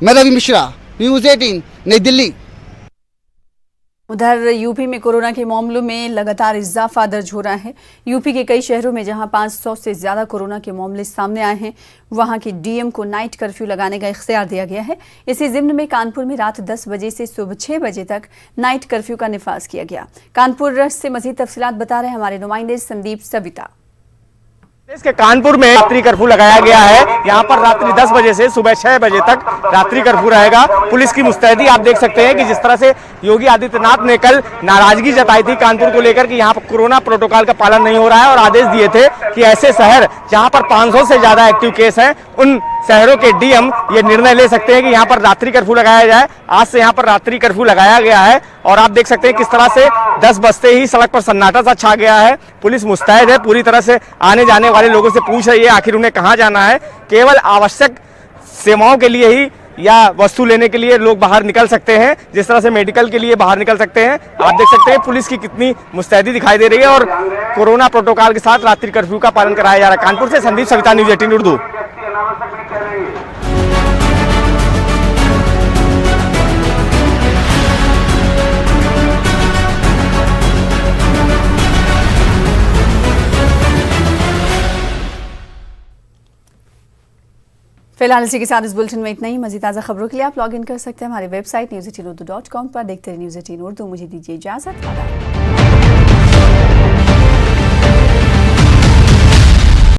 मैं रवि मिश्रा, न्यूज़ 18 नई दिल्ली। उधर यूपी में कोरोना के मामलों में लगातार इजाफा दर्ज हो रहा है। यूपी के कई शहरों में जहां 500 से ज्यादा कोरोना के मामले सामने आए हैं, वहां के डीएम को नाइट कर्फ्यू लगाने का इख्तियार दिया गया है। इसी जिम्न में कानपुर में रात 10 बजे से सुबह 6 बजे तक नाइट कर्फ्यू का निफाज किया गया। कानपुर से मजीद तफसीलात बता रहे हैं हमारे नुमाइंदे संदीप सविता। प्रदेश के कानपुर में रात्रि कर्फ्यू लगाया गया है। यहाँ पर रात्रि 10 बजे से सुबह 6 बजे तक रात्रि कर्फ्यू रहेगा। पुलिस की मुस्तैदी आप देख सकते हैं कि जिस तरह से योगी आदित्यनाथ ने कल नाराजगी जताई थी कानपुर को लेकर कि यहाँ पर कोरोना प्रोटोकॉल का पालन नहीं हो रहा है और आदेश दिए थे कि ऐसे शहर जहाँ पर 500 से ज्यादा एक्टिव केस हैं उन शहरों के डीएम ये निर्णय ले सकते हैं कि यहाँ पर रात्रि कर्फ्यू लगाया जाए। आज से यहाँ पर रात्रि कर्फ्यू लगाया गया है और आप देख सकते हैं किस तरह से 10 बजते ही सड़क पर सन्नाटा सा छा गया है। पुलिस मुस्तैद है, पूरी तरह से आने जाने वाले लोगों से पूछ रही है आखिर उन्हें कहाँ जाना है। केवल आवश्यक सेवाओं के लिए ही या वस्तु लेने के लिए लोग बाहर निकल सकते हैं, जिस तरह से मेडिकल के लिए बाहर निकल सकते हैं। आप देख सकते हैं पुलिस की कितनी मुस्तैदी दिखाई दे रही है और कोरोना प्रोटोकॉल के साथ रात्रि कर्फ्यू का पालन कराया जा रहा है। कानपुर से संदीप सविता, न्यूज़ 18 उर्दू। फिलहाल इसी के साथ इस बुलेटिन में इतना ही। मज़ीद ताज़ा खबरों के लिए आप लॉग इन कर सकते हैं हमारी वेबसाइट news18urdu.com पर। देखते रहिए न्यूज़ 18 उर्दू। मुझे दीजिए इजाज़त।